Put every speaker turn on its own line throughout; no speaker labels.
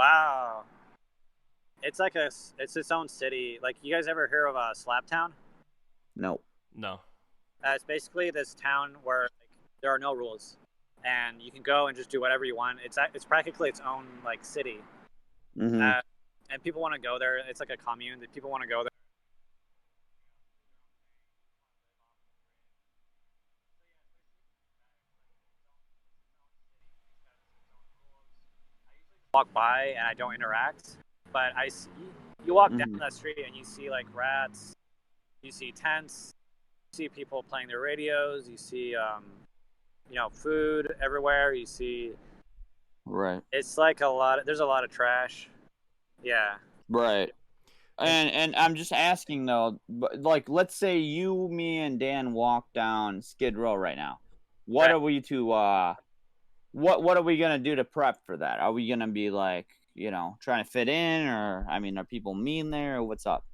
Wow. It's like it's its own city. Like, you guys ever hear of Slaptown?
No.
No.
It's basically this town where like, there are no rules, and you can go and just do whatever you want. It's practically its own like city,
Mm-hmm.
and people want to go there. It's like a commune that people want to go there. Walk by and I don't interact, but you walk down
Mm-hmm.
that street and you see like rats, you see tents, you see people playing their radios, you see food everywhere. You see
Right.
it's like there's a lot of trash. Yeah.
Right. And I'm just asking though, like, let's say you, me, and Dan walk down Skid Row right now. What
Right.
are we to what are we gonna do to prep for that? Are we gonna be like, trying to fit in, or I mean, are people mean there, or what's up?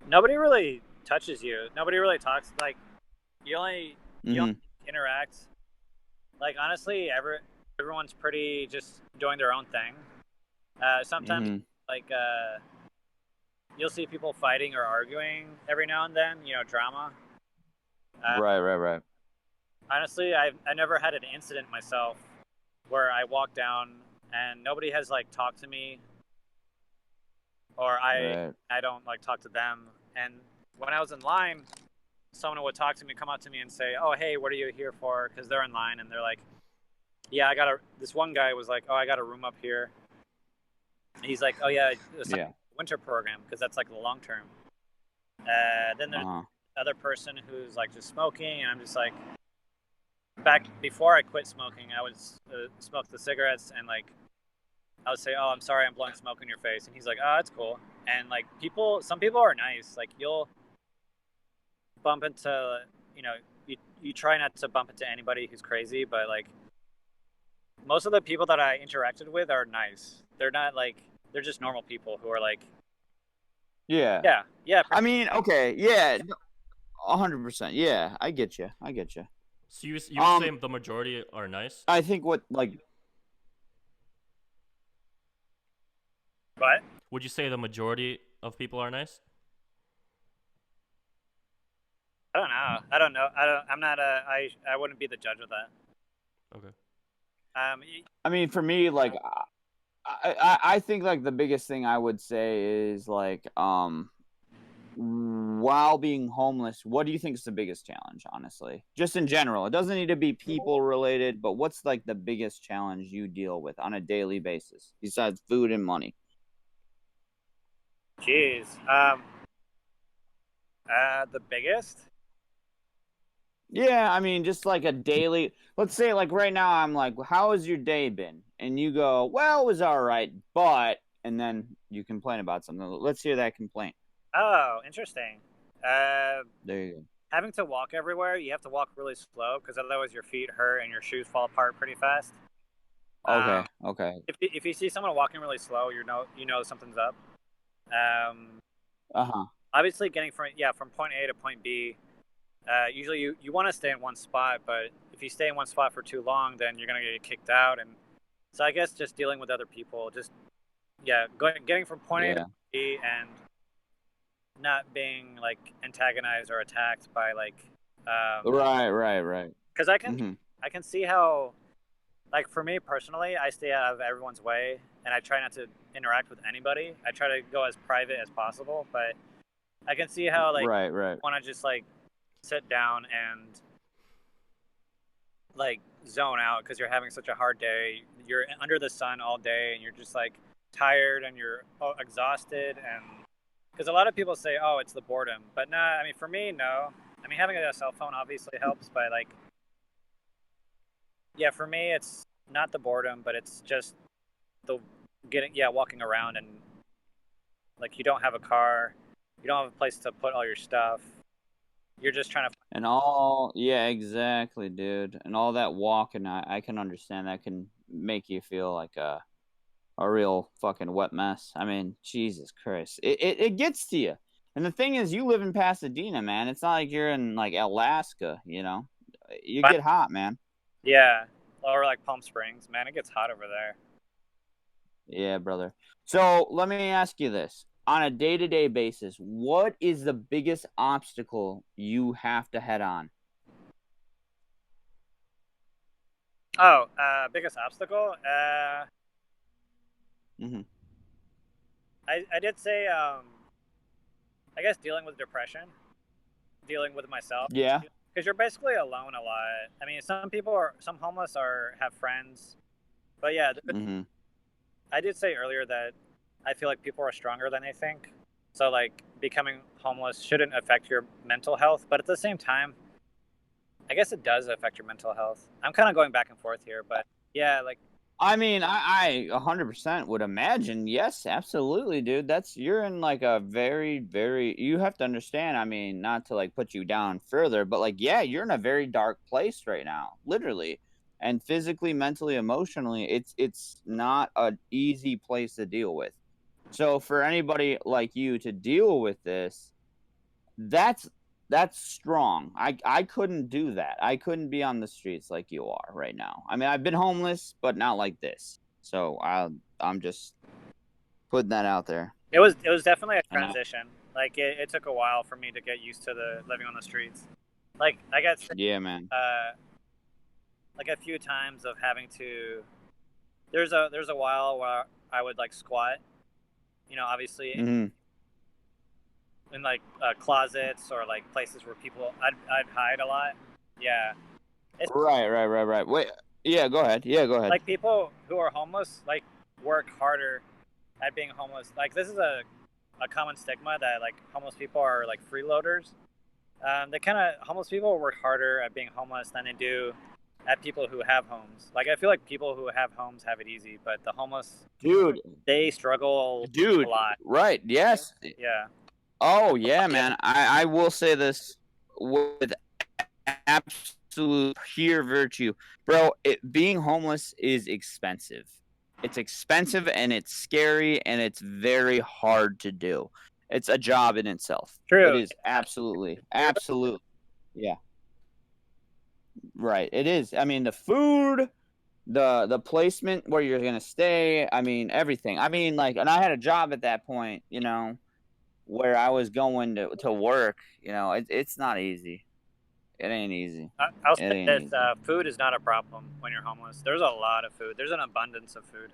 Nobody really touches you. Nobody really talks. Like, you only
Mm-hmm.
interact. Like, honestly, everyone's pretty just doing their own thing. Sometimes
Mm-hmm.
like you'll see people fighting or arguing every now and then. Drama. Uh,
Right, right, right.
Honestly, I never had an incident myself where I walk down and nobody has like talked to me, or I
Right.
I don't like talk to them. And when I was in line, someone would talk to me, come up to me, and say, "Oh, hey, what are you here for?" Because they're in line and they're like, "Yeah, I got a." This one guy was like, "Oh, I got a room up here." He's like, "Oh yeah, it's like
Yeah.
a winter program because that's like the long term." Then there's
Uh-huh.
another person who's like just smoking, and I'm just like, back before I quit smoking, I would smoke the cigarettes, and like I would say, "Oh, I'm sorry, I'm blowing smoke in your face," and he's like, "Oh, that's cool." And like some people are nice. Like, you'll bump into, you know, you try not to bump into anybody who's crazy, but like most of the people that I interacted with are nice. They're not like they're just normal people who are like,
Yeah.
yeah, yeah,
I mean, okay, yeah, 100%. Yeah, I get you. I get you.
So you would say
Um,
the majority are nice?
I think what like
but
Would you say the majority of people are nice?
I don't know. I don't know. I don't. I'm not a. I wouldn't be the judge of that.
Okay.
Um,
I mean, for me, like, I think like the biggest thing I would say is like, while being homeless, what do you think is the biggest challenge, honestly? Just in general. It doesn't need to be people related, but what's like the biggest challenge you deal with on a daily basis besides food and money?
Jeez. The biggest.
Yeah, I mean, just like a daily, let's say like right now, I'm like, how has your day been? And you go, well, it was all right, but, and then you complain about something. Let's hear that complaint.
Oh, interesting.
There you
Having to walk everywhere, you have to walk really slow because otherwise your feet hurt and your shoes fall apart pretty fast.
go. Okay, okay.
If you see someone walking really slow, you know something's up. Um,
Uh-huh.
Obviously, getting from point A to point B. Usually, you want to stay in one spot, but if you stay in one spot for too long, then you're gonna get kicked out. And so I guess just dealing with other people, just getting from point A to
Yeah.
point B, and not being like antagonized or attacked by like,
Right, right, right.
because
Mm-hmm.
I can see how, like, for me personally, I stay out of everyone's way and I try not to interact with anybody. I try to go as private as possible, but I can see how like
Right, right.
want to just like sit down and like zone out because you're having such a hard day. You're under the sun all day and you're just like tired and you're exhausted. And because a lot of people say, "Oh, it's the boredom," but nah. I mean, for me, no. I mean, having a cell phone obviously helps, but like, yeah, for me, it's not the boredom, but it's just the walking around and like you don't have a car, you don't have a place to put all your stuff. You're just trying to.
And all, yeah, exactly, dude. And all that walking, I can understand that can make you feel like a real fucking wet mess. I mean, Jesus Christ. It gets to you. And the thing is, you live in Pasadena, man. It's not like you're in like Alaska, you know? You
But
get hot, man.
yeah, or like Palm Springs, man, it gets hot over there.
Yeah, brother. So let me ask you this. On a day-to-day basis, what is the biggest obstacle you have to head on?
Oh, biggest obstacle?
Hmm.
I did say, I guess dealing with depression, dealing with myself,
Yeah.
because you're basically alone a lot. I mean, some homeless have friends, but yeah,
Hmm.
I did say earlier that I feel like people are stronger than they think. So like becoming homeless shouldn't affect your mental health, but at the same time, I guess it does affect your mental health. I'm kind of going back and forth here, but yeah, like
I mean, I 100% would imagine. Yes, absolutely, dude. You're in like a very, very, you have to understand. I mean, not to like put you down further, but like, yeah, you're in a very dark place right now, literally. And physically, mentally, emotionally, it's not an easy place to deal with. So for anybody like you to deal with this, that's that's strong. I couldn't do that. I couldn't be on the streets like you are right now. I mean, I've been homeless, but not like this. So I'm just putting that out there.
it was definitely a
And I,
transition. Like it took a while for me to get used to the living on the streets. Like I got sick,
yeah, man.
uh, like a few times of having to. There's a while where I would like squat. You know, obviously
Hmm.
in like closets or like places where I'd hide a lot. Yeah, it's
Right. Wait. Yeah, go ahead. Yeah, go ahead.
like people who are homeless like work harder at being homeless. Like this is a common stigma that like homeless people are like freeloaders. They kind of homeless people work harder at being homeless than they do at people who have homes. Like I feel like people who have homes have it easy, but the homeless
Dude,
they struggle a
dude.
lot.
Right. Yes.
Yeah,
Oh, yeah, man. I will say this with absolute pure virtue. Bro, being homeless is expensive. It's expensive and it's scary and it's very hard to do. It's a job in itself. It
true.
is
Yeah.
absolutely,
You're
absolutely. Yeah, right. It is. I mean, the food, the placement where you're gonna stay. I mean, everything. I mean, like, and I had a job at that point. Where I was going to work. It's not easy. It ain't easy.
I'll
It
say
ain't
this:
easy.
food is not a problem when you're homeless. There's a lot of food. There's an abundance of food.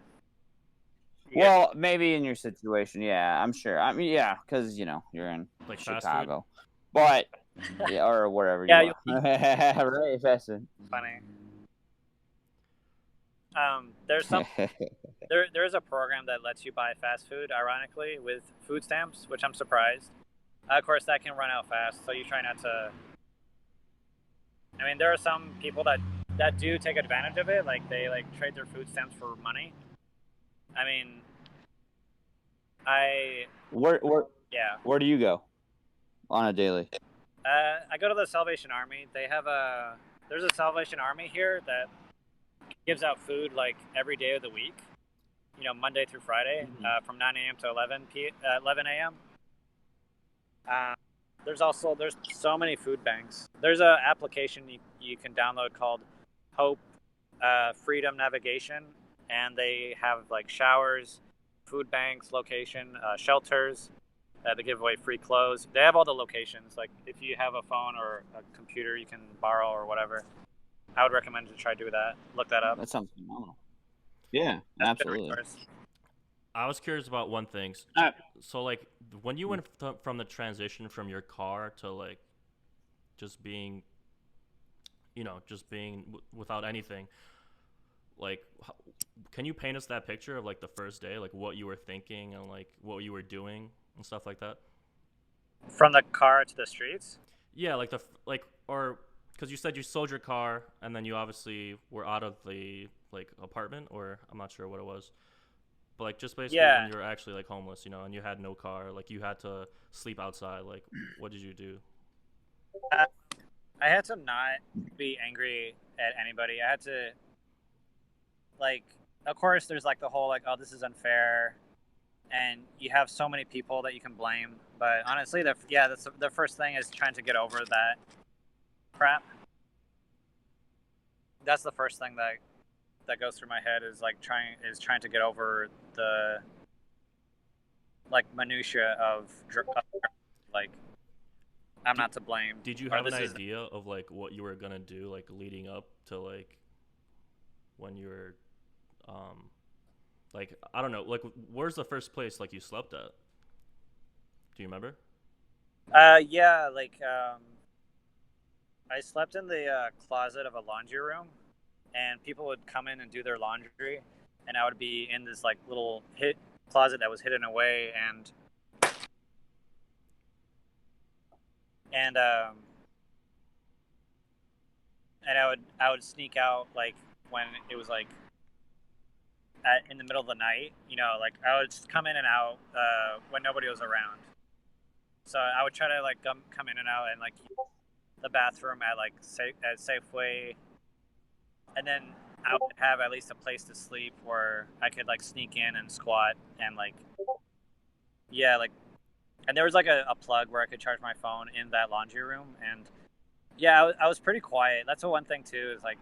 You get
Well, maybe in your situation, yeah, I'm sure. I mean, yeah, because you're in
Like fast food.
Chicago, but yeah, or wherever
yeah,
you
you
are, right? Fashion.
funny. There's some there's a program that lets you buy fast food, ironically, with food stamps, which I'm surprised. Of course, that can run out fast, so you try not to. I mean, there are some people that do take advantage of it, like they like trade their food stamps for money. I mean, I
Where, where,
yeah.
where do you go on a daily?
I go to the Salvation Army. There's a Salvation Army here that gives out food like every day of the week. You know, Monday through Friday, from 9 a.m. to 11 a.m. Uh, there's so many food banks. There's an application you can download called Hope Freedom Navigation, and they have like showers, food banks, shelters. They give away free clothes. They have all the locations. Like if you have a phone or a computer, you can borrow or whatever. I would recommend to try to do that. Look that up.
That sounds phenomenal. Yeah,
That's a good
absolutely.
resource.
I was curious about one thing.
Uh,
So like when you went from the transition from your car to like just being, just being without anything, like can you paint us that picture of like the first day, like what you were thinking and like what you were doing and stuff like that?
From the car to the streets.
Yeah, like or because you said you sold your car and then you obviously were out of the like apartment, or I'm not sure what it was. But like just basically when
Yeah,
you were actually like homeless, and you had no car, like you had to sleep outside, like what did you do?
uh, I had to not be angry at anybody. I had to like, of course, there's like the whole like, oh, this is unfair, and you have so many people that you can blame. But honestly, that's the first thing is trying to get over that crap. That's the first thing that goes through my head is like trying to get over the like minutia of like I'm not to blame.
Did you
Or
have an
this is
idea of like what you were gonna do, like leading up to like when you were, like I don't know, like where's the first place like you slept at? Do you remember?
yeah, like I slept in the closet of a laundry room, and people would come in and do their laundry, and I would be in this like little hit closet that was hidden away, and and I would sneak out like when it was like in the middle of the night, like I would just come in and out when nobody was around. So I would try to like come in and out and like the bathroom at like at Safeway, and then I would have at least a place to sleep where I could like sneak in and squat and like yeah like and there was like a plug where I could charge my phone in that laundry room, and yeah I was pretty quiet. That's the one thing too is like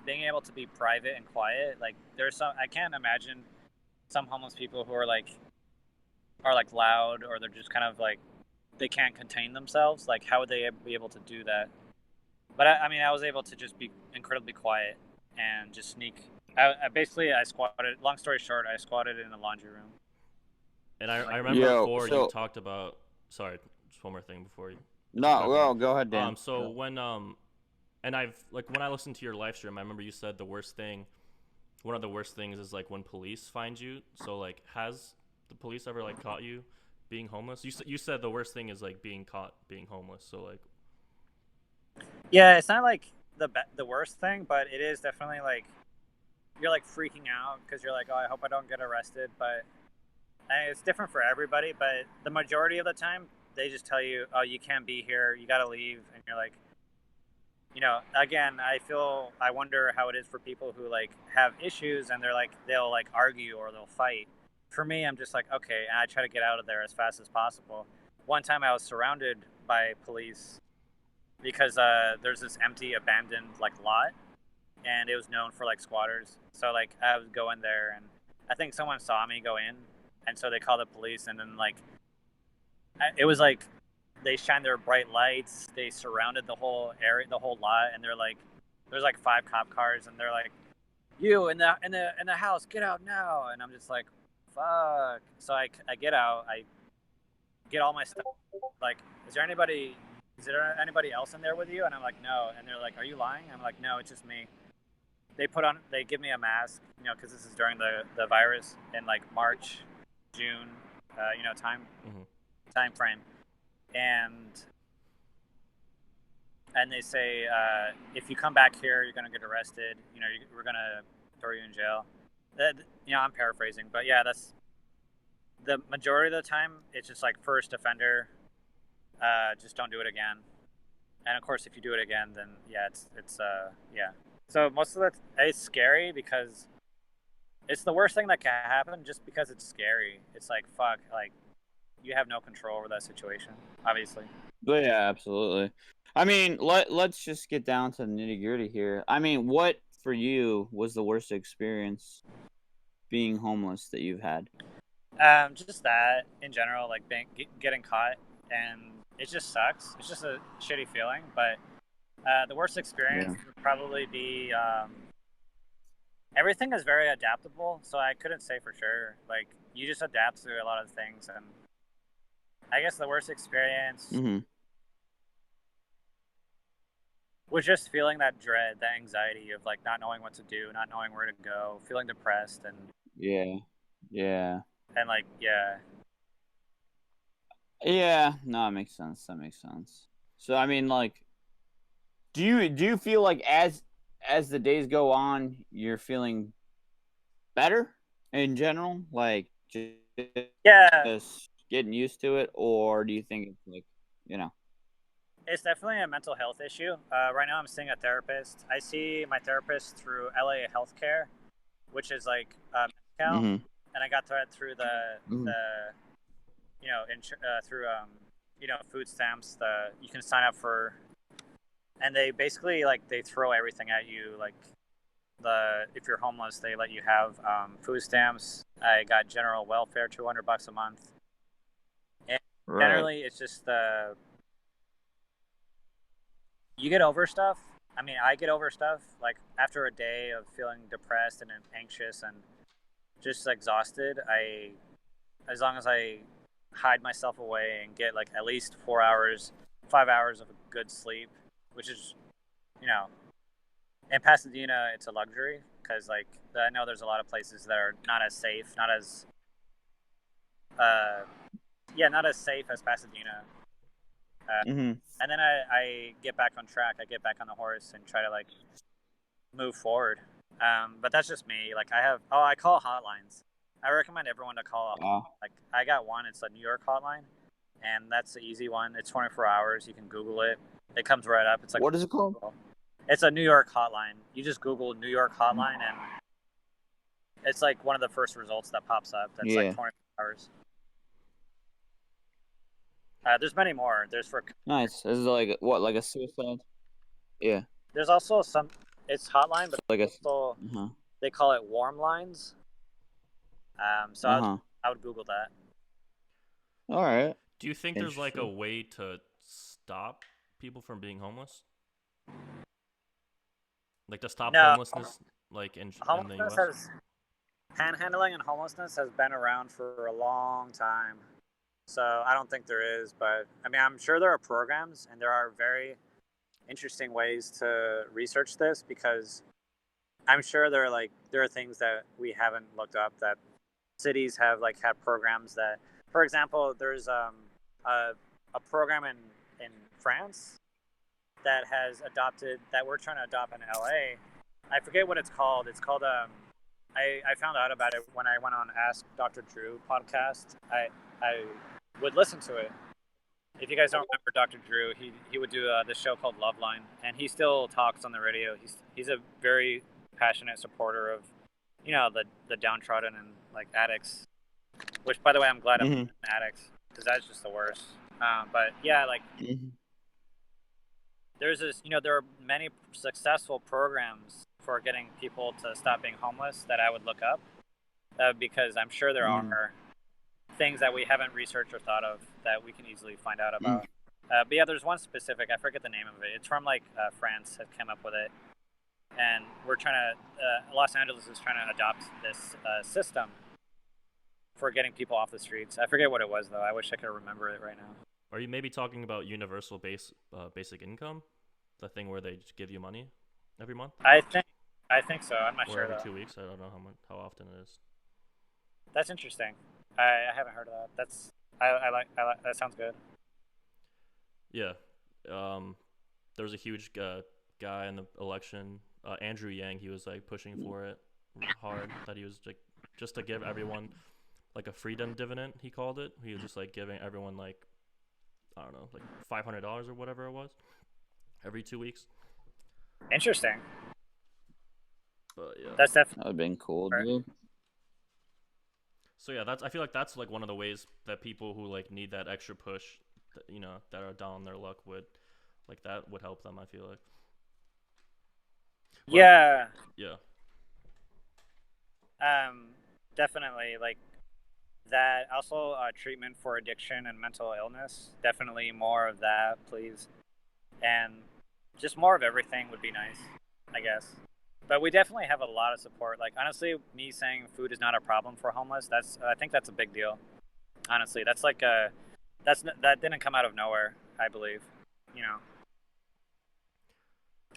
being able to be private and quiet. Like there's some I can't imagine some homeless people who are like loud, or they're just kind of like they can't contain themselves. Like how would they be able to do that? But I mean, I was able to just be incredibly quiet and just sneak. I squatted. Long story short, I squatted in the laundry room.
And I
Like,
remember
Yo,
before you
so
talked about. Sorry, just one more thing before you
no,
talk more.
well, go ahead, Dan.
So when and I've like when I listened to your live stream, I remember you said the worst thing. One of the worst things is like when police find you. So like, has the police ever like caught you being homeless? You said the worst thing is like being caught being homeless. So like,
yeah, it's not like the worst thing, but it is definitely like you're like freaking out because you're like, oh, I hope I don't get arrested. But it's different for everybody. But the majority of the time, they just tell you, oh, you can't be here. You got to leave, and you're like, again, I wonder how it is for people who like have issues and they'll like argue or they'll fight. For me, I'm just like, okay, and I try to get out of there as fast as possible. One time I was surrounded by police because there's this empty abandoned like lot, and it was known for like squatters. So like I would go in there, and I think someone saw me go in, and so they called the police, and then like it was like they shined their bright lights. They surrounded the whole area, the whole lot, and they're like, there's like 5 cop cars, and they're like, "You in the house, get out now!" And I'm just like, "Fuck!" So I get out, I get all my stuff. Like, Is there anybody else in there with you? And I'm like, "No." And they're like, "Are you lying?" I'm like, "No, it's just me." They give me a mask, because this is during the virus in like March, June,
mm-hmm.
time frame, and they say if you come back here, you're gonna get arrested. We're gonna throw you in jail. I'm paraphrasing, but yeah, that's the majority of the time. It's just like first offender. Just don't do it again. And of course, if you do it again, then yeah, it's yeah. So most of it's scary because it's the worst thing that can happen. Just because it's scary, it's like fuck, like you have no control over that situation, obviously.
But yeah, absolutely. I mean, let's just get down to the nitty gritty here. I mean, what for you was the worst experience being homeless that you've had?
Just that in general, like getting caught, and it just sucks. It's just a shitty feeling. But the worst experience
Yeah.
would probably be everything is very adaptable. So I couldn't say for sure. Like you just adapt to a lot of things, and I guess the worst experience
Mm-hmm.
was just feeling that dread, that anxiety of like not knowing what to do, not knowing where to go, feeling depressed, and
Yeah. Yeah.
like yeah.
Yeah. No, that makes sense. That makes sense. So I mean, like, do you feel like as the days go on, you're feeling better in general, like
Yeah,
just getting used to it, or do you think it's like, you know?
it's definitely a mental health issue. Right now, I'm seeing a therapist. I see my therapist through LA Healthcare, which is like Medical,
Mm-hmm.
and I got that through
Mm-hmm.
through food stamps. You can sign up for, and they basically like they throw everything at you. Like if you're homeless, they let you have food stamps. I got general welfare, $200 a month. And
Right.
generally, it's just you get over stuff. I mean, I get over stuff like after a day of feeling depressed and anxious and just exhausted. As long as I hide myself away and get like at least 4 hours, 5 hours of good sleep, which is, you know, in Pasadena, it's a luxury because like I know there's a lot of places that are not as safe, not as uh, not as safe as Pasadena.
Mm-hmm.
And then I get back on track. I get back on the horse and try to like move forward. But that's just me. Like I call hotlines. I recommend everyone to call. Like I got one. It's a New York hotline, and that's the easy one. It's 24 hours. You can Google it. It comes right up. It's like,
what is it called?
It's a New York hotline. You just Google New York hotline, and it's like one of the first results that pops up. That's like 24 hours. There's many more. There's for
nice. This is like what, like a suicide? Yeah.
There's also some. It's hotline, but
like
also they call it warm lines. So I would Google that.
All right.
Do you think there's like a way to stop people from being homeless? Like to stop homelessness, like in the U.S.
Panhandling and homelessness has been around for a long time. So I don't think there is, but I mean, I'm sure there are programs and there are very interesting ways to research this because I'm sure there are things that we haven't looked up that cities have like had programs that, for example, there's a program in France that has adopted that we're trying to adopt in LA. I forget what it's called. It's called I found out about it when I went on Ask Dr. Drew podcast. I would listen to it. If you guys don't remember Dr. Drew, he would do this show called Loveline, and he still talks on the radio. He's a very passionate supporter of, the downtrodden and like addicts. Which, by the way, I'm glad I'm addicts because that's just the worst. But yeah, like there's this, there are many successful programs for getting people to stop being homeless that I would look up because I'm sure there are things that we haven't researched or thought of that we can easily find out about. But yeah, there's one specific, I forget the name of it. It's from like France that came up with it. And we're trying to, Los Angeles is trying to adopt this system for getting people off the streets. I forget what it was though. I wish I could remember it right now.
Are you maybe talking about universal basic income? The thing where they just give you money every month?
I think so. I'm not
or
sure.
Every
though.
2 weeks. I don't know how often it is.
That's interesting. I haven't heard of that. I like that. Sounds good.
Yeah. There was a huge guy in the election, Andrew Yang. He was like pushing for it hard. That he was like just to give everyone like a freedom dividend. He called it. He was just like giving everyone like, I don't know, like $500 or whatever it was every 2 weeks.
Interesting.
But yeah,
that's definitely
that would have been cool, dude.
So yeah, I feel like that's like one of the ways that people who like need that extra push, that are down on their luck would help them. I feel like.
But, yeah.
Yeah.
Definitely like that. Also, treatment for addiction and mental illness. Definitely more of that, please. And just more of everything would be nice, I guess. But we definitely have a lot of support. Like honestly, me saying food is not a problem for homeless, I think that's a big deal. Honestly, that's like that didn't come out of nowhere, I believe.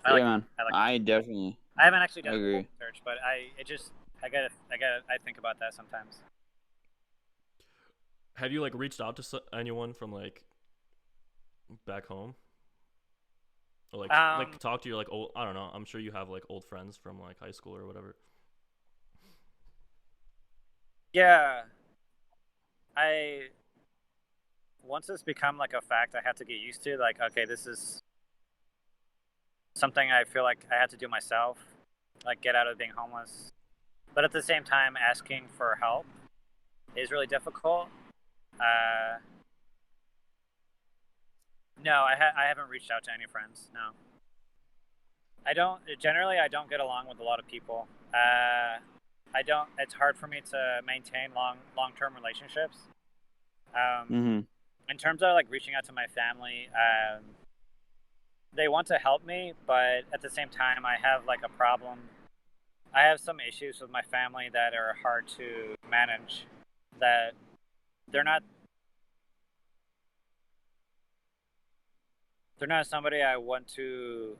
Man. I definitely.
I haven't actually done
agree.
research, but I think about that sometimes.
Have you like reached out to anyone from like back home? Or like talk to your like old, I don't know, I'm sure you have like old friends from like high school or whatever.
Yeah. Once it's become like a fact, I have to get used to like, okay, this is something I feel like I have to do myself, like get out of being homeless. But at the same time, asking for help is really difficult. No, I haven't reached out to any friends. No. I don't get along with a lot of people. I don't. It's hard for me to maintain long-term relationships. Um,
Mm-hmm.
in terms of like reaching out to my family, they want to help me, but at the same time, I have like a problem. I have some issues with my family that are hard to manage. That they're not they're not somebody I want to.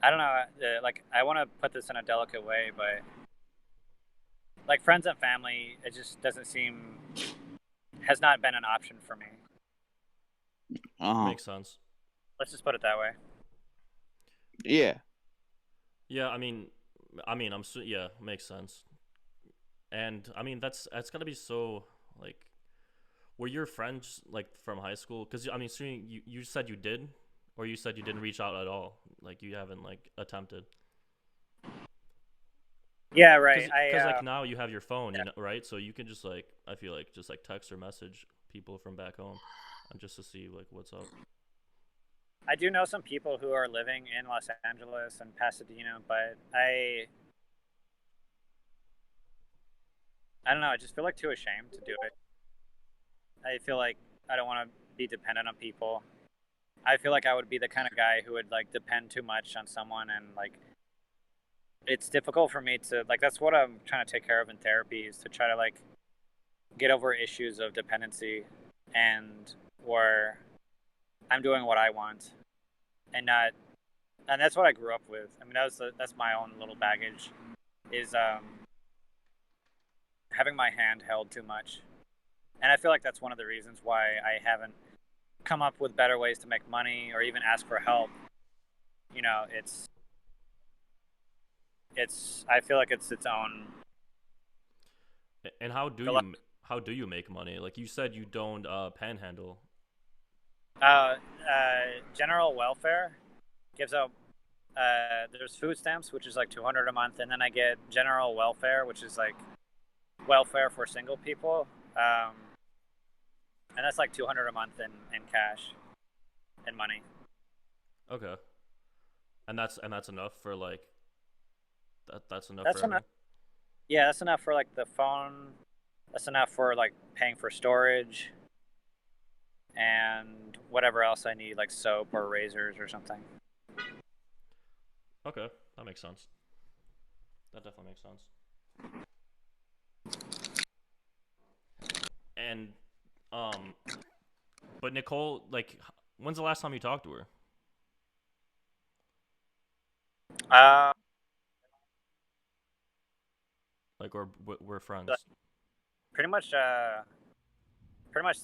I don't know. Like I want to put this in a delicate way, but like friends and family, it just doesn't seem has not been an option for me.
Uh-huh.
Makes sense.
Let's just put it that way.
Yeah.
Yeah, yeah, makes sense. And I mean, that's gotta be so like. Were your friends like from high school? Because I mean, so you said you did, or you said you didn't reach out at all. Like you haven't like attempted.
Yeah, right.
Because like now you have your phone,
Yeah.
right? So you can just like I feel like just like text or message people from back home, and just to see like what's up.
I do know some people who are living in Los Angeles and Pasadena, but I don't know. I just feel like too ashamed to do it. I feel like I don't want to be dependent on people. I feel like I would be the kind of guy who would like depend too much on someone, and like it's difficult for me to like. That's what I'm trying to take care of in therapy is to try to like get over issues of dependency, and where I'm doing what I want, and not. And that's what I grew up with. I mean, that's my own little baggage, is having my hand held too much, and I feel like that's one of the reasons why I haven't come up with better ways to make money or even ask for help. You know, it's I feel like it's its own.
And how do you make money? Like you said, you don't panhandle.
General welfare gives out. There's food stamps, which is like 200 a month, and then I get general welfare, which is like welfare for single people, and that's like 200 a month in cash, in money.
Okay, and that's enough for like that's enough for
That's enough.
everything.
Yeah, that's enough for like the phone. That's enough for like paying for storage and whatever else I need, like soap or razors or something.
Okay, that makes sense. That definitely makes sense. And um, but Nicole, like, when's the last time you talked to her?
Uh,
Like, or we're friends.
pretty much, pretty much,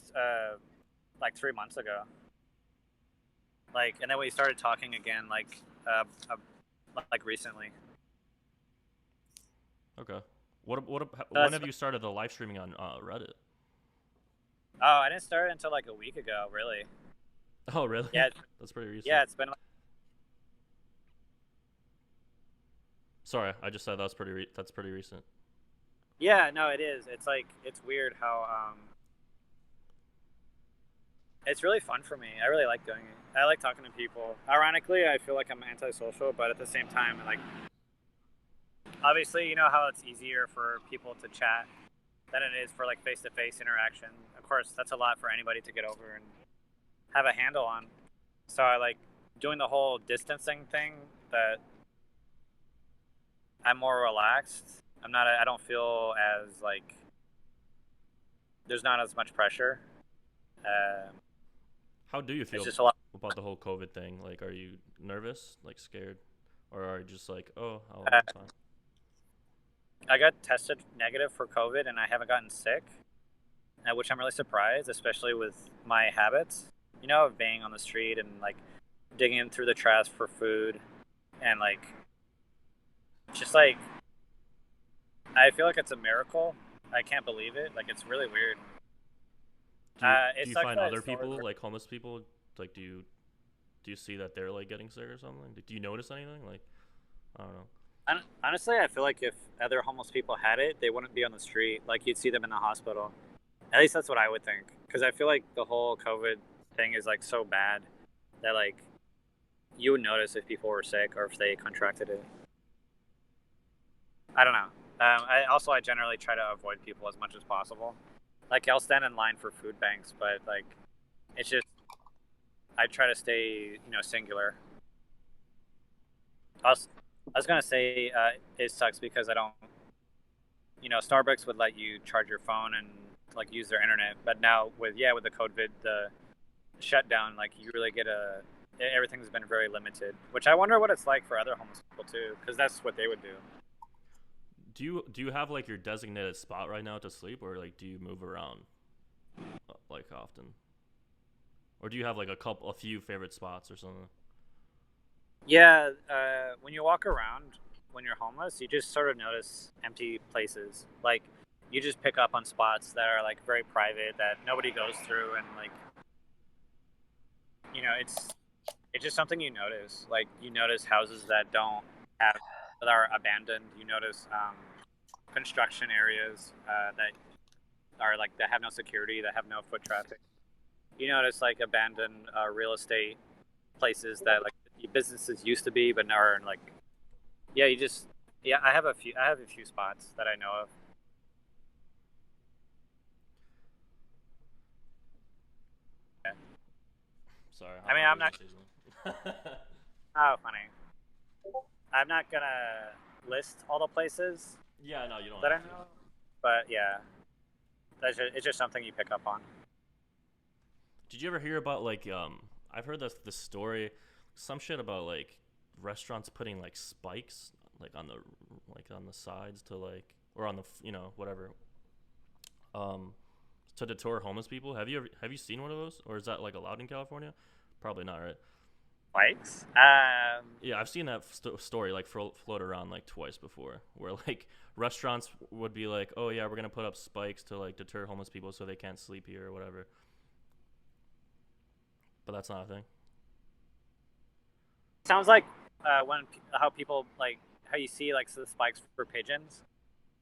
like 3 months ago. Like, and then we started talking again, like recently.
Okay. When
That's
have you started the live streaming on Reddit?
Oh, I didn't start until like a week ago, really.
Oh, really?
Yeah,
That's pretty recent.
yeah, it's been.
Sorry, I just said that's pretty recent.
Yeah, no, it is. It's like it's weird how it's really fun for me. I really like doing it. I like talking to people. Ironically, I feel like I'm antisocial, but at the same time, like obviously, you know how it's easier for people to chat than it is for like face-to-face interaction. Of course, that's a lot for anybody to get over and have a handle on. So I like doing the whole distancing thing that I'm more relaxed. I'm not. I don't feel as like there's not as much pressure. Uh,
How do you
it's
feel
just a lot.
about the whole COVID thing? Like, are you nervous, like scared, or are you just like, oh, I'll
Uh,
be fine?
I got tested negative for COVID, and I haven't gotten sick, which I'm really surprised, especially with my habits. You know, of being on the street and like digging through the trash for food, and like just like I feel like it's a miracle. I can't believe it. Like it's really weird.
Do
It
you
sucks
find
that
other
it's so.
people, like homeless people, like do you see that they're like getting sick or something? Like, do you notice anything? Like, I don't know.
Honestly, I feel like if other homeless people had it, they wouldn't be on the street. Like you'd see them in the hospital. At least that's what I would think. Because I feel like the whole COVID thing is like so bad that like you would notice if people were sick or if they contracted it. I don't know. I generally try to avoid people as much as possible. Like I'll stand in line for food banks, but like it's just I try to stay singular. I was gonna say it sucks because I don't. Starbucks would let you charge your phone and like use their internet, but now with the COVID the shutdown, like you really get everything's been very limited. Which I wonder what it's like for other homeless people too, because that's what they would do.
Do you have like your designated spot right now to sleep, or like do you move around like often, or do you have like a few favorite spots or something?
Yeah, when you walk around when you're homeless, you just sort of notice empty places. Like you just pick up on spots that are like very private that nobody goes through, and like it's just something you notice. Like you notice houses that are abandoned. You notice construction areas that have no security, that have no foot traffic. You notice like abandoned real estate places that like businesses used to be, but now are like you just I have a few spots that I know of. Yeah.
Sorry,
I mean,
thought
I'm
you were
not.
gonna say something.
Oh, funny. I'm not gonna list all the places
Yeah, no, you don't
that I
have to.
know, but yeah, it's just something you pick up on.
Did you ever hear about like I've heard this story, some shit about like restaurants putting like spikes like on the sides to like or on the whatever um to deter homeless people. Have you seen one of those, or is that like allowed in California? Probably not, right?
Likes.
Yeah, I've seen that story like float around like twice before, where like restaurants would be like, oh yeah, we're gonna put up spikes to like deter homeless people so they can't sleep here or whatever. But that's not a thing.
Sounds like how people like how you see like the spikes for pigeons,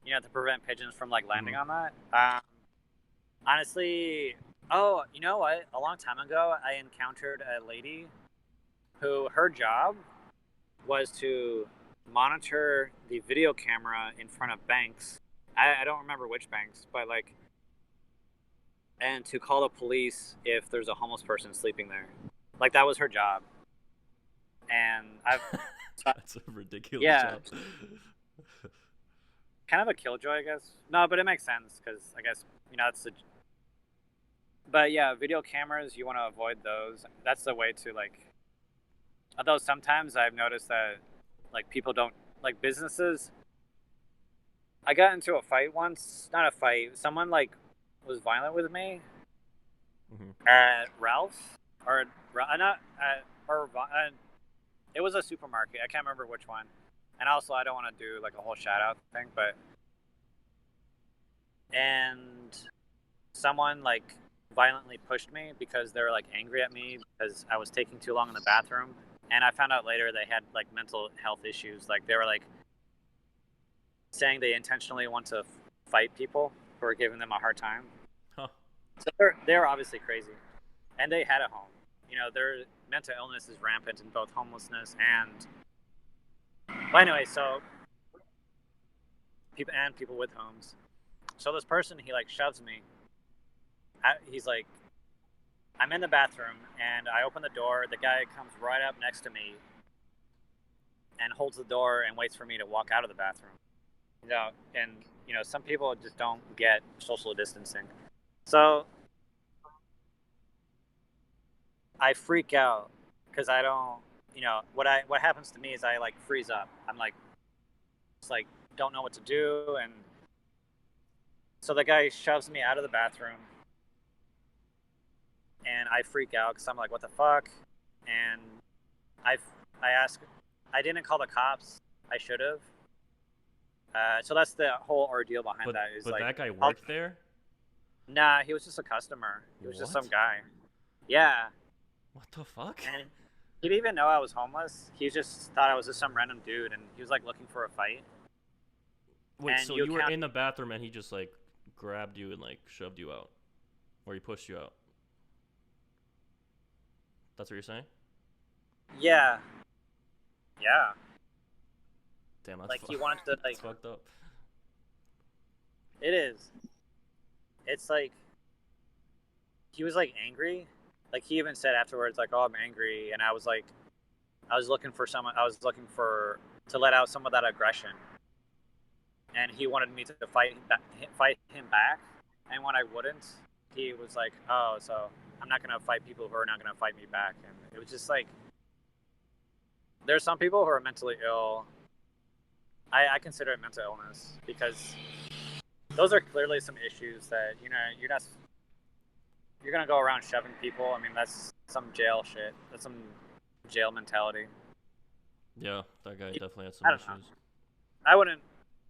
to prevent pigeons from like landing
Mhm.
on that. Honestly, oh, you know what? A long time ago, I encountered a lady who her job was to monitor the video camera in front of banks. I don't remember which banks, but like, and to call the police if there's a homeless person sleeping there. Like that was her job. And
That's a ridiculous
yeah,
job.
kind of a killjoy, I guess. No, but it makes sense because I guess it's the. But yeah, video cameras, you want to avoid those. That's the way to like. Although sometimes I've noticed that like people don't like businesses. I got into a fight once. Not a fight. Someone like was violent with me
Mhm.
at Ralph's or not at or it was a supermarket. I can't remember which one. And also, I don't want to do like a whole shout out thing, but and someone like violently pushed me because they were like angry at me because I was taking too long in the bathroom. And I found out later they had like mental health issues. Like they were like saying they intentionally want to fight people who are giving them a hard time.
Huh.
So they're obviously crazy, and they had a home. Their mental illness is rampant in both homelessness and. Well, anyway, so people with homes. So this person, he like shoves me. He's like, I'm in the bathroom, and I open the door. The guy comes right up next to me and holds the door and waits for me to walk out of the bathroom. And some people just don't get social distancing. So I freak out because I don't. What happens to me is I like freeze up. I'm like, it's like don't know what to do, and so the guy shoves me out of the bathroom, and I freak out because I'm like, what the fuck? And I I ask, I didn't call the cops. I should have. So that's the whole ordeal behind
But
that. Is
but
like,
that guy worked there.
nah, he was just a customer. He was just some
What?
guy. Yeah,
What the fuck?
and he didn't even know I was homeless. He just thought I was just some random dude, and he was like looking for a fight.
Wait,
And
so you were in the bathroom and he just like grabbed you and like shoved you out, or he pushed you out? That's what you're saying?
Yeah, yeah.
Damn, that's
Like he wanted to
that's
like.
fucked up.
It is. It's like he was like angry. Like he even said afterwards, like, "Oh, I'm angry," and I was like, I was looking for someone. I was looking for to let out some of that aggression, and he wanted me to fight him back. And when I wouldn't, he was like, "Oh, so I'm not gonna fight people who are not gonna fight me back." And it was just like there's some people who are mentally ill. I consider it mental illness because those are clearly some issues that you're gonna go around shoving people. I mean, that's some jail shit. That's some jail mentality.
Yeah, that guy definitely had some
I don't know.
issues.
I wouldn't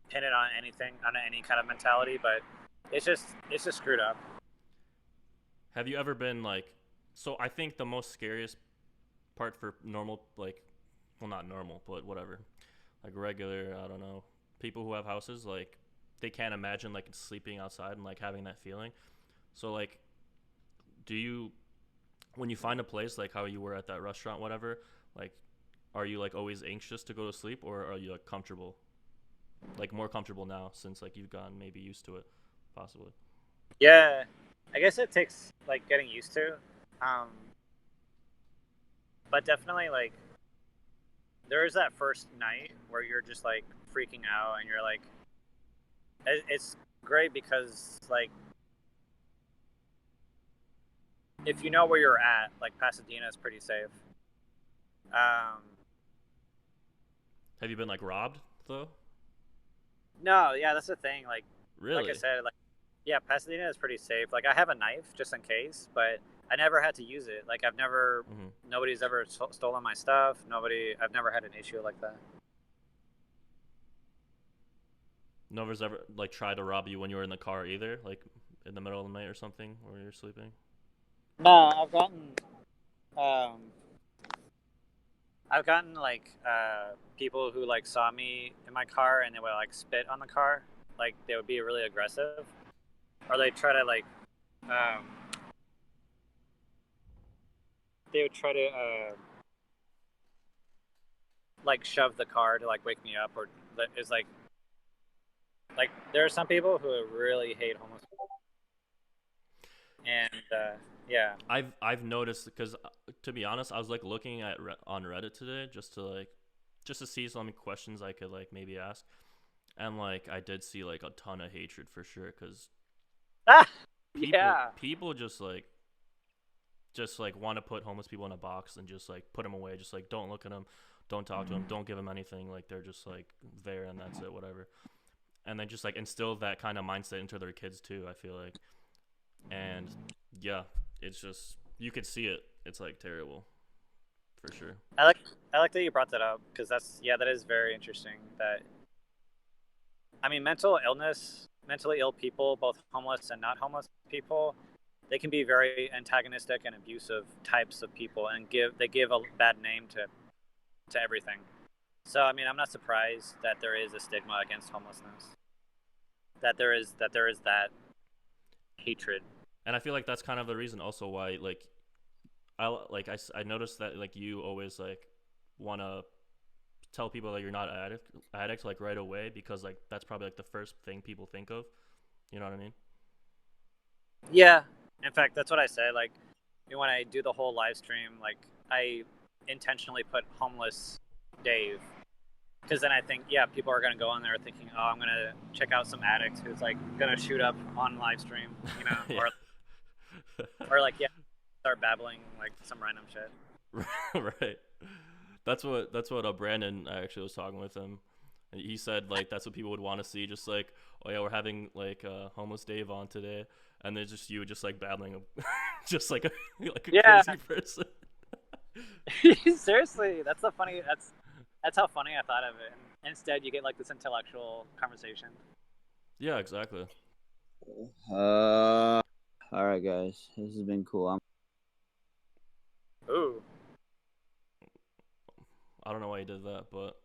pin it on anything, on any kind of mentality, but it's just screwed up.
Have you ever been like? So I think the most scariest part for normal, like, well, not normal, but whatever, like regular, I don't know, people who have houses, like, they can't imagine like sleeping outside and like having that feeling. So like, do you, when you find a place like how you were at that restaurant, whatever, like, are you like always anxious to go to sleep, or are you like comfortable, like more comfortable now since like you've gotten maybe used to it, possibly?
Yeah, I guess it takes like getting used to, um, but definitely like there is that first night where you're just like freaking out and you're like, it's great because like if you know where you're at, like Pasadena is pretty safe. Um,
Have you been like robbed though?
no, yeah, that's the thing. Like I
Really?
said, like yeah, Pasadena is pretty safe. Like I have a knife just in case, but I never had to use it. Like
Mm-hmm.
nobody's ever stolen my stuff. I've never had an issue like that.
Nobody's ever like tried to rob you when you were in the car either, like in the middle of the night or something, where you're sleeping.
No, um, I've gotten like people who like saw me in my car and they would like spit on the car, like they would be really aggressive, or they try to like um, they would try to like shove the car to like wake me up, or is like there are some people who really hate homeless people, and yeah,
I've noticed because to be honest, I was like looking at on Reddit today just to see some questions I could like maybe ask, and like I did see like a ton of hatred for sure because
ah,
people
yeah,
people just like want to put homeless people in a box and just like put them away, just like don't look at them, don't talk to them, don't give them anything, like they're just like there and that's it, whatever. And then just like instill that kind of mindset into their kids too, I feel like. And yeah, it's just you could see it. It's like terrible for sure.
I like I like that you brought that up because that is very interesting. That I mean, mentally ill people, both homeless and not homeless people, they can be very antagonistic and abusive types of people, and they give a bad name to everything. So I mean, I'm not surprised that there is a stigma against homelessness. That there is that hatred.
And I feel like that's kind of the reason also why like I noticed that like you always like want to tell people that you're not addict like right away because like that's probably like the first thing people think of. You know what I mean?
Yeah, in fact, that's what I say. Like when I do the whole live stream, like I intentionally put homeless Dave because then I think, yeah, people are gonna go on there thinking, oh, I'm gonna check out some addict who's like gonna shoot up on live stream,
Yeah.
or like yeah, start babbling like some random shit.
Right. That's what Brandon, I actually was talking with him. He said like that's what people would want to see, just like, oh yeah, we're having like homeless Dave on today, and then just you just like babbling, just like like a
Yeah,
crazy person.
seriously, that's how funny I thought of it. And instead, you get like this intellectual conversation.
Yeah, exactly.
All right, guys, this has been cool.
Ooh,
I don't know why he did that, but